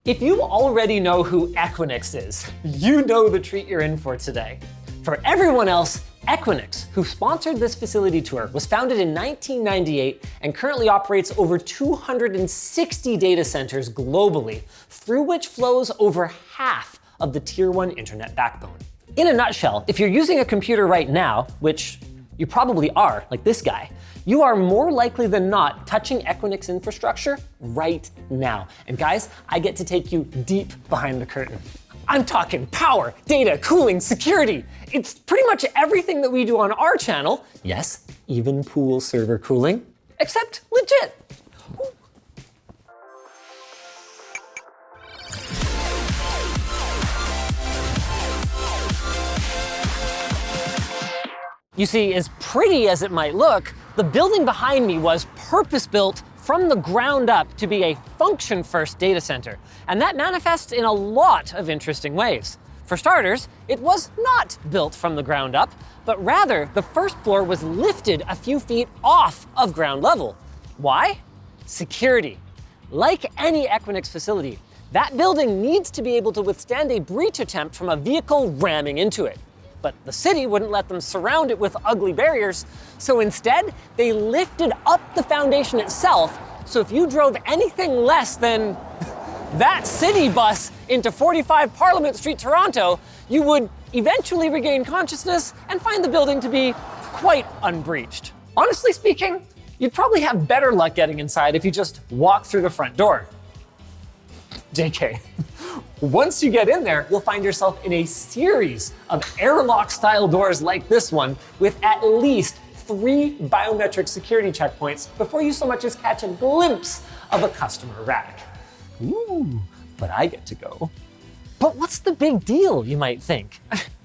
If you already know who Equinix is, you know the treat you're in for today. For everyone else, Equinix, who sponsored this facility tour, was founded in 1998 and currently operates over 260 data centers globally, through which flows over half of the Tier 1 internet backbone. In a nutshell, if you're using a computer right now, which you probably are, like this guy, you are more likely than not touching Equinix infrastructure right now. And guys, I get to take you deep behind the curtain. I'm talking power, data, cooling, security. It's pretty much everything that we do on our channel. Yes, even pool server cooling, except legit. You see, as pretty as it might look, the building behind me was purpose-built from the ground up to be a function-first data center. And that manifests in a lot of interesting ways. For starters, it was not built from the ground up, but rather the first floor was lifted a few feet off of ground level. Why? Security. Like any Equinix facility, that building needs to be able to withstand a breach attempt from a vehicle ramming into it. But the city wouldn't let them surround it with ugly barriers, so instead, they lifted up the foundation itself, so if you drove anything less than that city bus into 45 Parliament Street, Toronto, you would eventually regain consciousness and find the building to be quite unbreached. Honestly speaking, you'd probably have better luck getting inside if you just walk through the front door. JK. Once you get in there, you'll find yourself in a series of airlock-style doors like this one with at least 3 biometric security checkpoints before you so much as catch a glimpse of a customer rack. Ooh, but I get to go. But what's the big deal, you might think?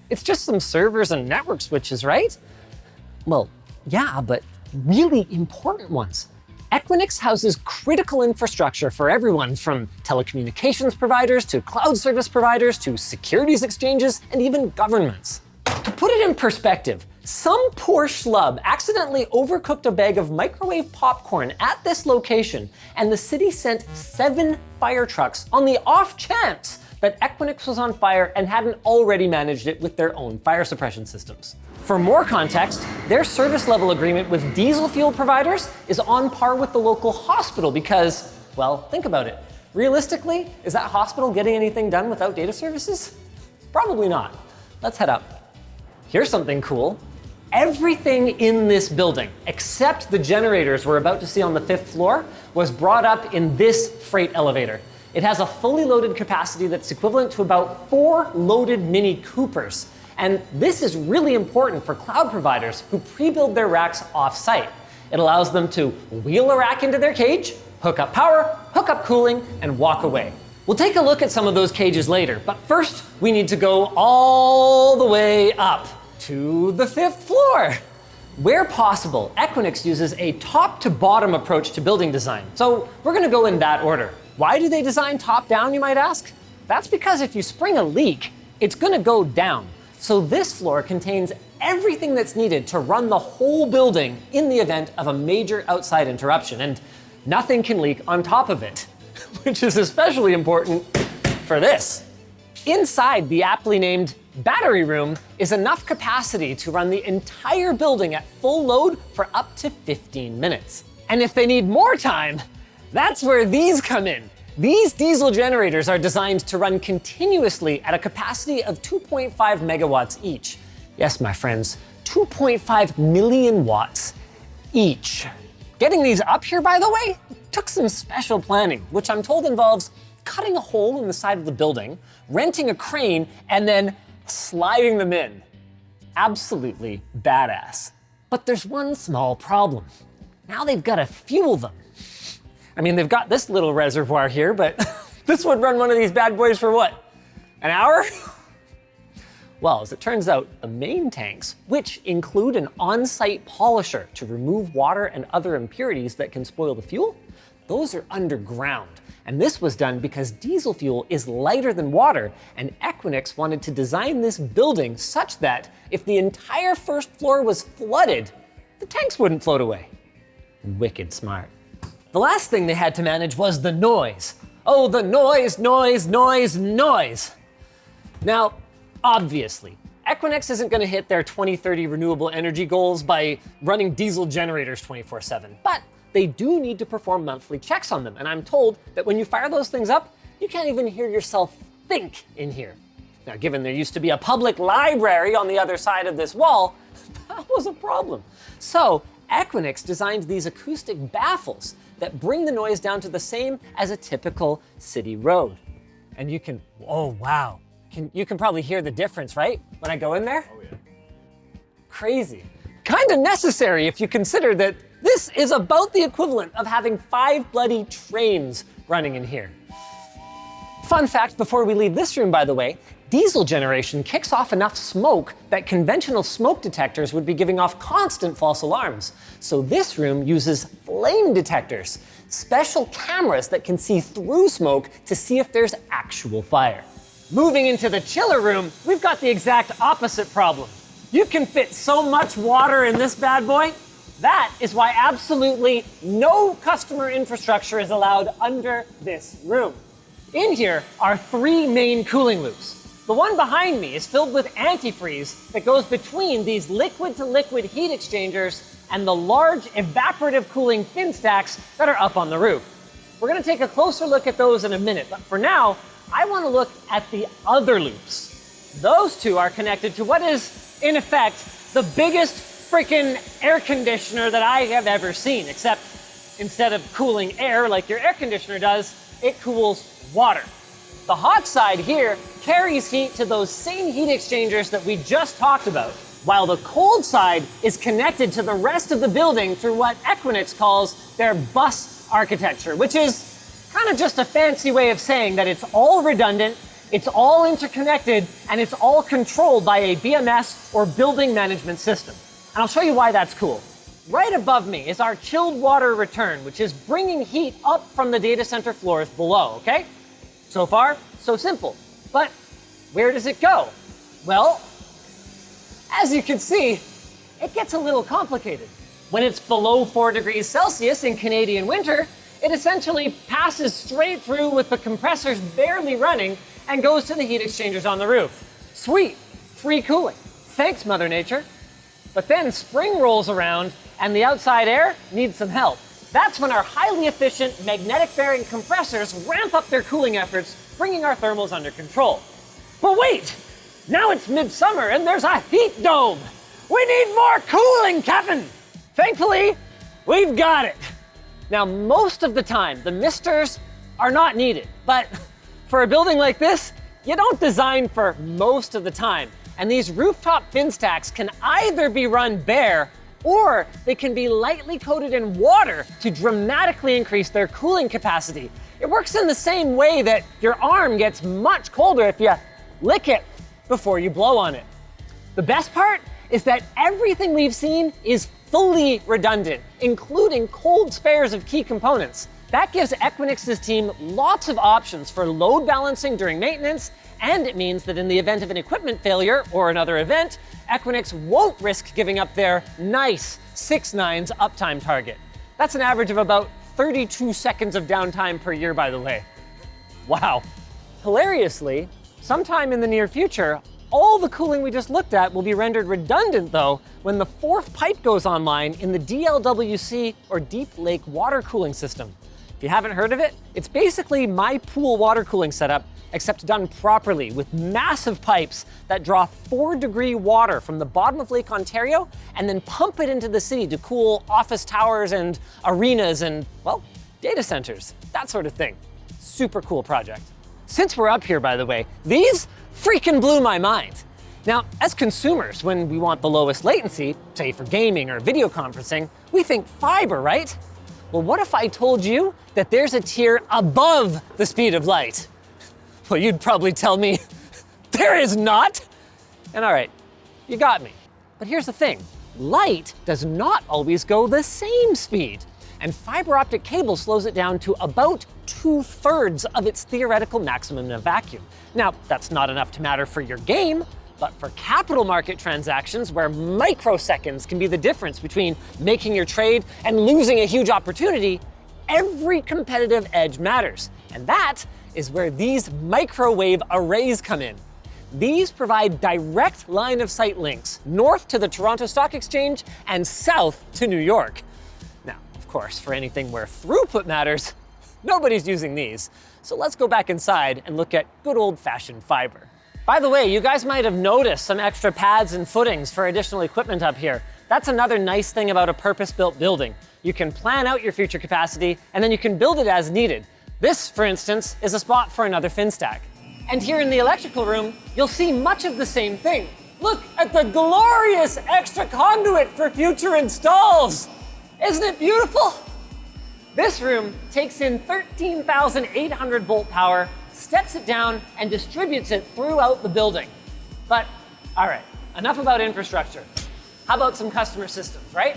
It's just some servers and network switches, right? Well, yeah, but really important ones. Equinix houses critical infrastructure for everyone from telecommunications providers to cloud service providers to securities exchanges and even governments. To put it in perspective, some poor schlub accidentally overcooked a bag of microwave popcorn at this location, and the city sent 7 fire trucks on the off chance that Equinix was on fire and hadn't already managed it with their own fire suppression systems. For more context, their service level agreement with diesel fuel providers is on par with the local hospital because, well, think about it. Realistically, is that hospital getting anything done without data services? Probably not. Let's head up. Here's something cool. Everything in this building, except the generators we're about to see on the 5th floor, was brought up in this freight elevator. It has a fully loaded capacity that's equivalent to about 4 loaded Mini Coopers. And this is really important for cloud providers who pre-build their racks off-site. It allows them to wheel a rack into their cage, hook up power, hook up cooling, and walk away. We'll take a look at some of those cages later, but first we need to go all the way up to the 5th floor. Where possible, Equinix uses a top-to-bottom approach to building design, so we're gonna go in that order. Why do they design top-down, you might ask? That's because if you spring a leak, it's gonna go down. So this floor contains everything that's needed to run the whole building in the event of a major outside interruption, and nothing can leak on top of it, which is especially important for this. Inside the aptly named battery room is enough capacity to run the entire building at full load for up to 15 minutes. And if they need more time, that's where these come in. These diesel generators are designed to run continuously at a capacity of 2.5 megawatts each. Yes, my friends, 2.5 million watts each. Getting these up here, by the way, took some special planning, which I'm told involves cutting a hole in the side of the building, renting a crane, and then sliding them in. Absolutely badass. But there's one small problem. Now they've got to fuel them. I mean, they've got this little reservoir here, but this would run one of these bad boys for what? An hour? Well, as it turns out, the main tanks, which include an on-site polisher to remove water and other impurities that can spoil the fuel, those are underground. And this was done because diesel fuel is lighter than water, and Equinix wanted to design this building such that if the entire first floor was flooded, the tanks wouldn't float away. Wicked smart. The last thing they had to manage was the noise. Oh, the noise, noise, noise, noise. Now, obviously, Equinix isn't going to hit their 2030 renewable energy goals by running diesel generators 24/7, but they do need to perform monthly checks on them. And I'm told that when you fire those things up, you can't even hear yourself think in here. Now, given there used to be a public library on the other side of this wall, that was a problem. So Equinix designed these acoustic baffles that bring the noise down to the same as a typical city road. And you can, oh wow, you can probably hear the difference, right? When I go in there? Oh yeah. Crazy. Kind of necessary if you consider that this is about the equivalent of having 5 bloody trains running in here. Fun fact before we leave this room, by the way, diesel generation kicks off enough smoke that conventional smoke detectors would be giving off constant false alarms. So this room uses flame detectors, special cameras that can see through smoke to see if there's actual fire. Moving into the chiller room, we've got the exact opposite problem. You can fit so much water in this bad boy. That is why absolutely no customer infrastructure is allowed under this room. In here are 3 main cooling loops. The one behind me is filled with antifreeze that goes between these liquid-to-liquid heat exchangers and the large evaporative cooling fin stacks that are up on the roof. We're going to take a closer look at those in a minute, but for now, I want to look at the other loops. Those 2 are connected to what is, in effect, the biggest freaking air conditioner that I have ever seen, except instead of cooling air like your air conditioner does, it cools water. The hot side here carries heat to those same heat exchangers that we just talked about, while the cold side is connected to the rest of the building through what Equinix calls their bus architecture, which is kind of just a fancy way of saying that it's all redundant, it's all interconnected, and it's all controlled by a BMS or building management system. And I'll show you why that's cool. Right above me is our chilled water return, which is bringing heat up from the data center floors below, okay? So far, so simple. But where does it go? Well, as you can see, it gets a little complicated. When it's below 4 degrees Celsius in Canadian winter, it essentially passes straight through with the compressors barely running and goes to the heat exchangers on the roof. Sweet, free cooling. Thanks, Mother Nature. But then spring rolls around and the outside air needs some help. That's when our highly efficient magnetic bearing compressors ramp up their cooling efforts, bringing our thermals under control. But wait, now it's midsummer and there's a heat dome. We need more cooling, Captain. Thankfully, we've got it. Now, most of the time, the misters are not needed, but for a building like this, you don't design for most of the time. And these rooftop fin stacks can either be run bare or they can be lightly coated in water to dramatically increase their cooling capacity. It works in the same way that your arm gets much colder if you lick it before you blow on it. The best part is that everything we've seen is fully redundant, including cold spares of key components. That gives Equinix's team lots of options for load balancing during maintenance, and it means that in the event of an equipment failure or another event, Equinix won't risk giving up their nice 6 nines uptime target. That's an average of about 32 seconds of downtime per year, by the way. Wow. Hilariously, sometime in the near future, all the cooling we just looked at will be rendered redundant, though, when the 4th pipe goes online in the DLWC, or Deep Lake Water Cooling System. If you haven't heard of it, it's basically my pool water cooling setup, except done properly with massive pipes that draw 4-degree water from the bottom of Lake Ontario and then pump it into the city to cool office towers and arenas and, well, data centers, that sort of thing. Super cool project. Since we're up here, by the way, these freaking blew my mind. Now, as consumers, when we want the lowest latency, say for gaming or video conferencing, we think fiber, right? Well, what if I told you that there's a tier above the speed of light? Well, you'd probably tell me, there is not. And all right, you got me. But here's the thing, light does not always go the same speed. And fiber optic cable slows it down to about 2/3 of its theoretical maximum in a vacuum. Now, that's not enough to matter for your game, but for capital market transactions where microseconds can be the difference between making your trade and losing a huge opportunity, every competitive edge matters. And that is where these microwave arrays come in. These provide direct line of sight links north to the Toronto Stock Exchange and south to New York. Now, of course, for anything where throughput matters, nobody's using these. So let's go back inside and look at good old-fashioned fiber. By the way, you guys might have noticed some extra pads and footings for additional equipment up here. That's another nice thing about a purpose-built building. You can plan out your future capacity, and then you can build it as needed. This, for instance, is a spot for another fin stack. And here in the electrical room, you'll see much of the same thing. Look at the glorious extra conduit for future installs. Isn't it beautiful? This room takes in 13,800 volt power, steps it down, and distributes it throughout the building. But, all right, enough about infrastructure. How about some customer systems, right?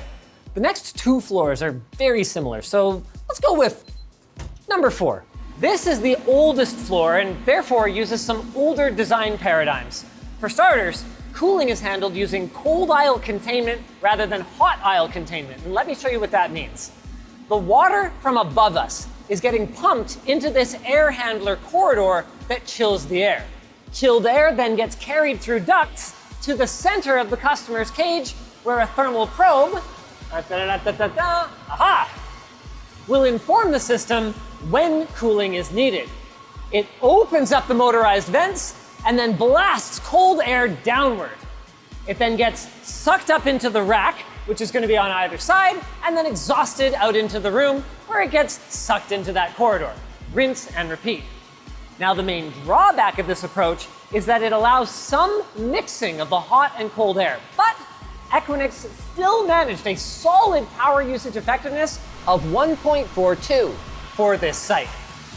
The next two floors are very similar, so let's go with number 4. This is the oldest floor and therefore uses some older design paradigms. For starters, cooling is handled using cold aisle containment rather than hot aisle containment. And let me show you what that means. The water from above us is getting pumped into this air handler corridor that chills the air. Chilled air then gets carried through ducts to the center of the customer's cage where a thermal probe will inform the system when cooling is needed. It opens up the motorized vents and then blasts cold air downward. It then gets sucked up into the rack, which is going to be on either side, and then exhausted out into the room where it gets sucked into that corridor. Rinse and repeat. Now, the main drawback of this approach is that it allows some mixing of the hot and cold air, but Equinix still managed a solid power usage effectiveness of 1.42 for this site.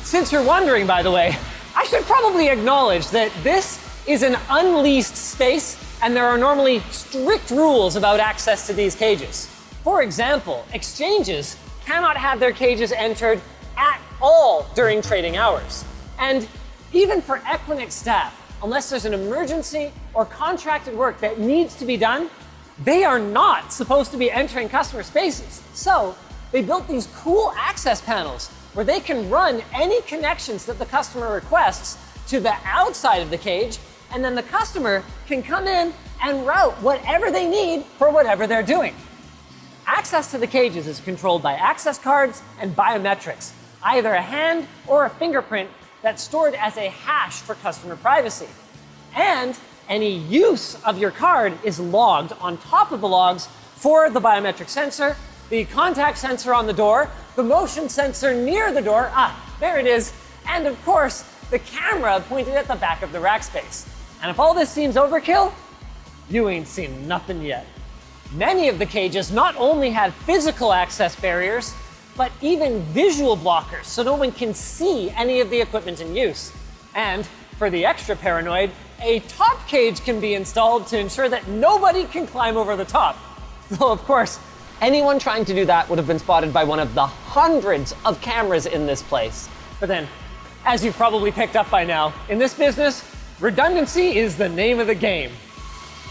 Since you're wondering, by the way, I should probably acknowledge that this is an unleased space and there are normally strict rules about access to these cages. For example, exchanges cannot have their cages entered at all during trading hours. And even for Equinix staff, unless there's an emergency or contracted work that needs to be done, they are not supposed to be entering customer spaces. So they built these cool access panels where they can run any connections that the customer requests to the outside of the cage, and then the customer can come in and route whatever they need for whatever they're doing. Access to the cages is controlled by access cards and biometrics, either a hand or a fingerprint that's stored as a hash for customer privacy. And any use of your card is logged on top of the logs for the biometric sensor, the contact sensor on the door, the motion sensor near the door, there it is, and of course, the camera pointed at the back of the rack space. And if all this seems overkill, you ain't seen nothing yet. Many of the cages not only have physical access barriers, but even visual blockers so no one can see any of the equipment in use. And for the extra paranoid, a top cage can be installed to ensure that nobody can climb over the top. Though, of course, anyone trying to do that would have been spotted by one of the hundreds of cameras in this place. But then, as you've probably picked up by now, in this business, redundancy is the name of the game.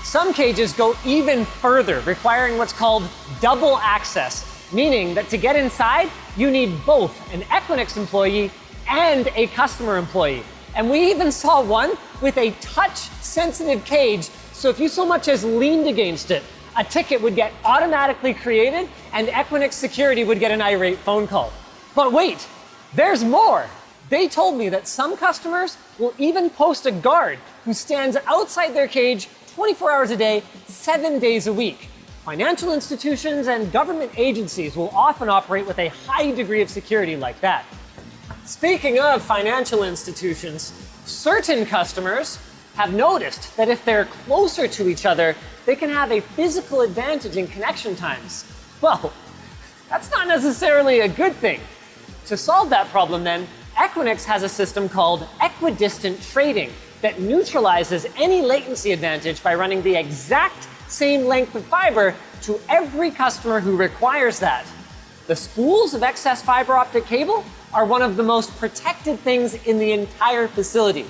Some cages go even further, requiring what's called double access, meaning that to get inside, you need both an Equinix employee and a customer employee. And we even saw one with a touch-sensitive cage, so if you so much as leaned against it, a ticket would get automatically created and Equinix security would get an irate phone call. But wait, there's more. They told me that some customers will even post a guard who stands outside their cage 24 hours a day, 7 days a week. Financial institutions and government agencies will often operate with a high degree of security like that. Speaking of financial institutions, certain customers have noticed that if they're closer to each other, they can have a physical advantage in connection times. Well, that's not necessarily a good thing. To solve that problem then, Equinix has a system called Equidistant trading that neutralizes any latency advantage by running the exact same length of fiber to every customer who requires that. The spools of excess fiber optic cable are one of the most protected things in the entire facility.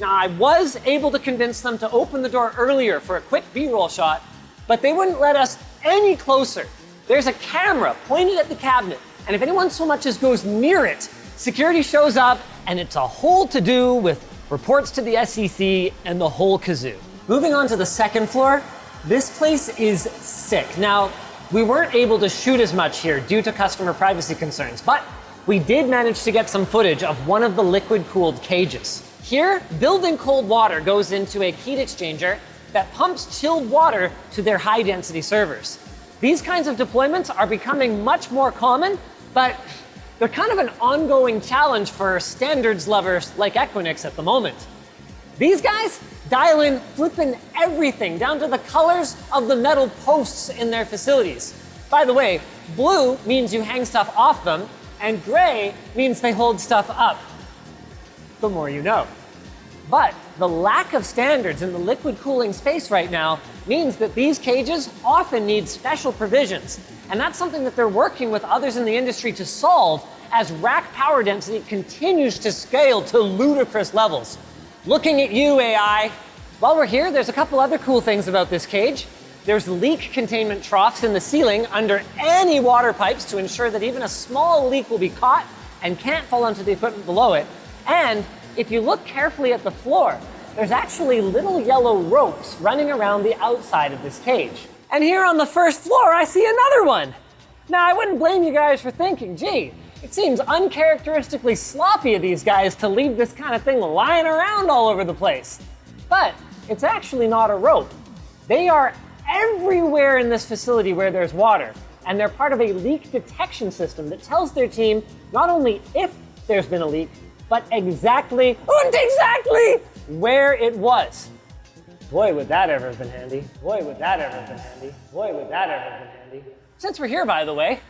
Now, I was able to convince them to open the door earlier for a quick B-roll shot, but they wouldn't let us any closer. There's a camera pointed at the cabinet, and if anyone so much as goes near it, security shows up, and it's a whole to-do with reports to the SEC and the whole kazoo. Moving on to the second floor, this place is sick. Now, we weren't able to shoot as much here due to customer privacy concerns, but we did manage to get some footage of one of the liquid-cooled cages. Here, building cold water goes into a heat exchanger that pumps chilled water to their high-density servers. These kinds of deployments are becoming much more common, but they're kind of an ongoing challenge for standards lovers like Equinix at the moment. These guys dial in flipping everything down to the colors of the metal posts in their facilities. By the way, blue means you hang stuff off them, and gray means they hold stuff up. The more you know. But the lack of standards in the liquid cooling space right now means that these cages often need special provisions. And that's something that they're working with others in the industry to solve as rack power density continues to scale to ludicrous levels. Looking at you, AI. While we're here, there's a couple other cool things about this cage. There's leak containment troughs in the ceiling under any water pipes to ensure that even a small leak will be caught and can't fall onto the equipment below it. And if you look carefully at the floor, there's actually little yellow ropes running around the outside of this cage. And here on the first floor, I see another one. Now, I wouldn't blame you guys for thinking, gee, it seems uncharacteristically sloppy of these guys to leave this kind of thing lying around all over the place. But it's actually not a rope. They are everywhere in this facility where there's water, and they're part of a leak detection system that tells their team not only if there's been a leak, but exactly where it was. Boy, would that ever have been handy. Boy, would that ever have been handy. Boy, would that ever have been handy. Since we're here, by the way,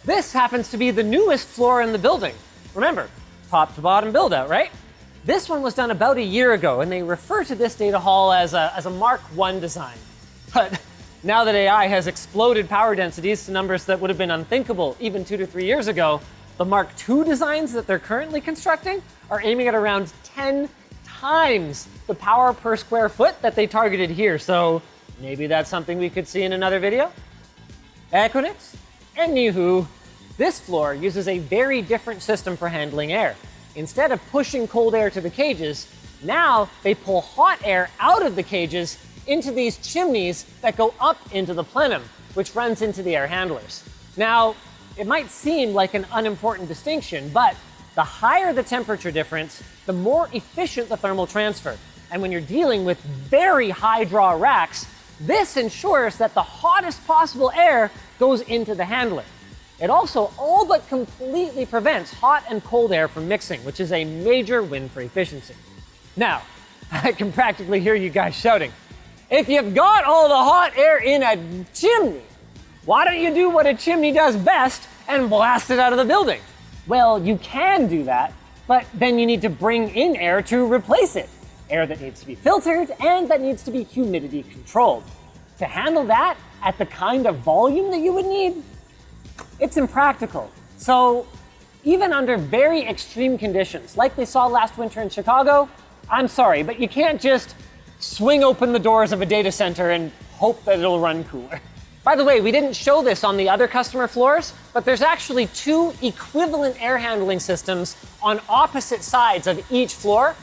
this happens to be the newest floor in the building. Remember, top to bottom build out, right? This one was done about a year ago, and they refer to this data hall as a Mark I design. But now that AI has exploded power densities to numbers that would have been unthinkable even 2 to 3 years ago, the Mark II designs that they're currently constructing are aiming at around 10 times the power per square foot that they targeted here. So maybe that's something we could see in another video. Equinix, anywho, this floor uses a very different system for handling air. Instead of pushing cold air to the cages, now they pull hot air out of the cages into these chimneys that go up into the plenum, which runs into the air handlers. Now, it might seem like an unimportant distinction, but the higher the temperature difference, the more efficient the thermal transfer. And when you're dealing with very high draw racks, this ensures that the hottest possible air goes into the handler. It also all but completely prevents hot and cold air from mixing, which is a major win for efficiency. Now, I can practically hear you guys shouting, if you've got all the hot air in a chimney, why don't you do what a chimney does best and blast it out of the building? Well, you can do that, but then you need to bring in air to replace it. Air that needs to be filtered and that needs to be humidity controlled. To handle that at the kind of volume that you would need, it's impractical. So even under very extreme conditions, like we saw last winter in Chicago, I'm sorry, but you can't just swing open the doors of a data center and hope that it'll run cooler. By the way, we didn't show this on the other customer floors, but there's actually 2 equivalent air handling systems on opposite sides of each floor,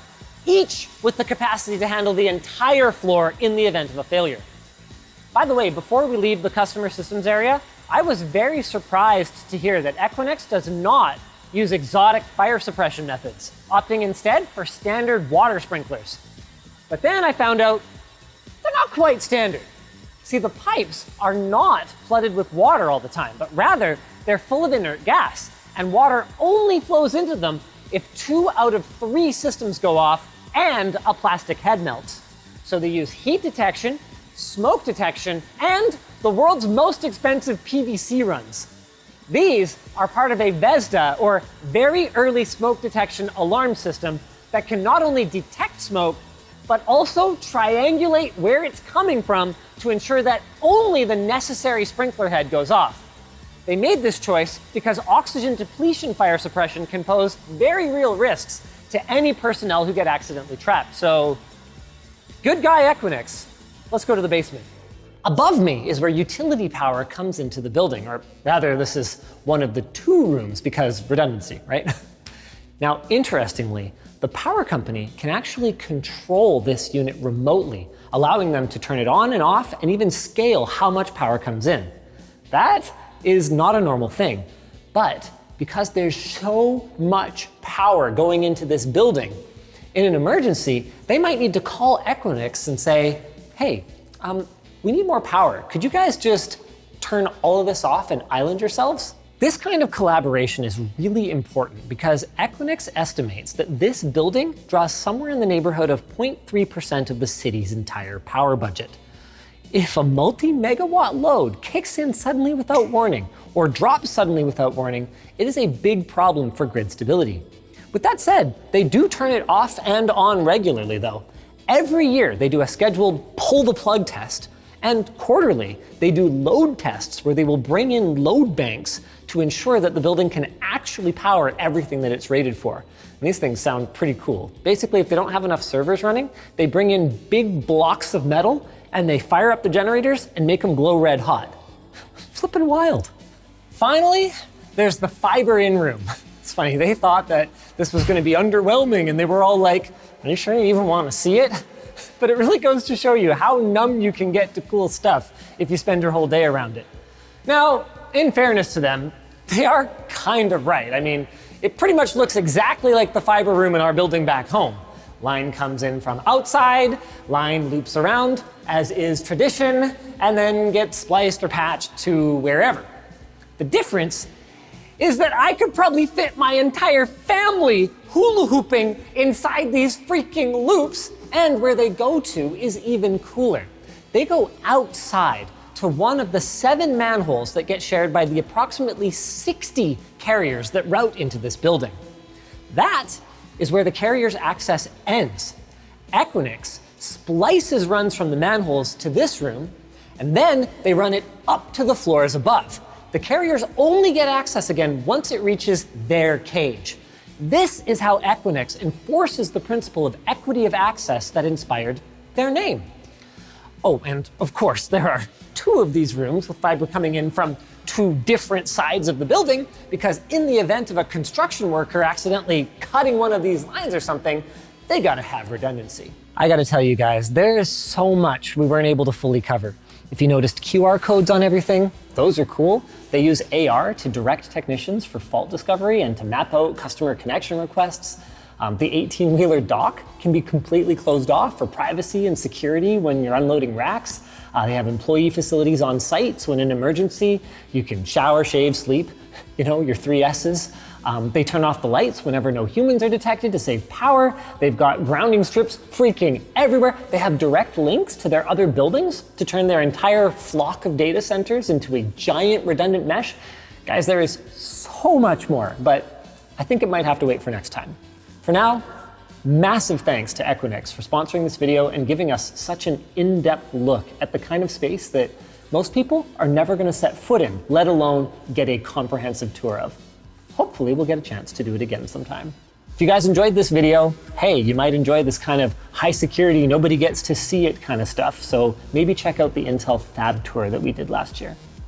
each with the capacity to handle the entire floor in the event of a failure. By the way, before we leave the customer systems area, I was very surprised to hear that Equinix does not use exotic fire suppression methods, opting instead for standard water sprinklers. But then I found out they're not quite standard. See, the pipes are not flooded with water all the time, but rather they're full of inert gas, and water only flows into them if 2 out of 3 systems go off and a plastic head melts. So they use heat detection, smoke detection, and the world's most expensive PVC runs. These are part of a VESDA, or Very Early Smoke Detection Alarm System, that can not only detect smoke, but also triangulate where it's coming from to ensure that only the necessary sprinkler head goes off. They made this choice because oxygen depletion fire suppression can pose very real risks to any personnel who get accidentally trapped. So, good guy Equinix. Let's go to the basement. Above me is where utility power comes into the building, or rather, this is one of the 2 rooms because redundancy, right? Now, interestingly, the power company can actually control this unit remotely, allowing them to turn it on and off and even scale how much power comes in. That is not a normal thing, but because there's so much power going into this building, in an emergency, they might need to call Equinix and say, hey, we need more power. Could you guys just turn all of this off and island yourselves? This kind of collaboration is really important because Equinix estimates that this building draws somewhere in the neighborhood of 0.3% of the city's entire power budget. If a multi-megawatt load kicks in suddenly without warning or drops suddenly without warning, it is a big problem for grid stability. With that said, they do turn it off and on regularly though. Every year they do a scheduled pull the plug test, and quarterly they do load tests where they will bring in load banks to ensure that the building can actually power everything that it's rated for. And these things sound pretty cool. Basically, if they don't have enough servers running, they bring in big blocks of metal and they fire up the generators and make them glow red hot. Flippin' wild. Finally, there's the fiber in room. It's funny, they thought that this was gonna be underwhelming and they were all like, are you sure you even wanna see it? But it really goes to show you how numb you can get to cool stuff if you spend your whole day around it. Now, in fairness to them, they are kind of right. I mean, it pretty much looks exactly like the fiber room in our building back home. Line comes in from outside, line loops around, as is tradition, and then gets spliced or patched to wherever. The difference is that I could probably fit my entire family hula hooping inside these freaking loops, and where they go to is even cooler. They go outside to one of the 7 manholes that get shared by the approximately 60 carriers that route into this building. That is where the carrier's access ends. Equinix splices runs from the manholes to this room, and then they run it up to the floors above. The carriers only get access again once it reaches their cage. This is how Equinix enforces the principle of equity of access that inspired their name. Oh, and of course, there are 2 of these rooms with fiber coming in from 2 different sides of the building, because in the event of a construction worker accidentally cutting one of these lines or something, they gotta have redundancy. I gotta tell you guys, there is so much we weren't able to fully cover. If you noticed QR codes on everything, those are cool. They use AR to direct technicians for fault discovery and to map out customer connection requests. The 18-wheeler dock can be completely closed off for privacy and security when you're unloading racks. They have employee facilities on site, so in an emergency, you can shower, shave, sleep, your 3 S's. They turn off the lights whenever no humans are detected to save power. They've got grounding strips freaking everywhere. They have direct links to their other buildings to turn their entire flock of data centers into a giant redundant mesh. Guys, there is so much more, but I think it might have to wait for next time. For now, massive thanks to Equinix for sponsoring this video and giving us such an in-depth look at the kind of space that most people are never going to set foot in, let alone get a comprehensive tour of. Hopefully we'll get a chance to do it again sometime. If you guys enjoyed this video, hey, you might enjoy this kind of high security, nobody gets to see it kind of stuff, so maybe check out the Intel Fab tour that we did last year.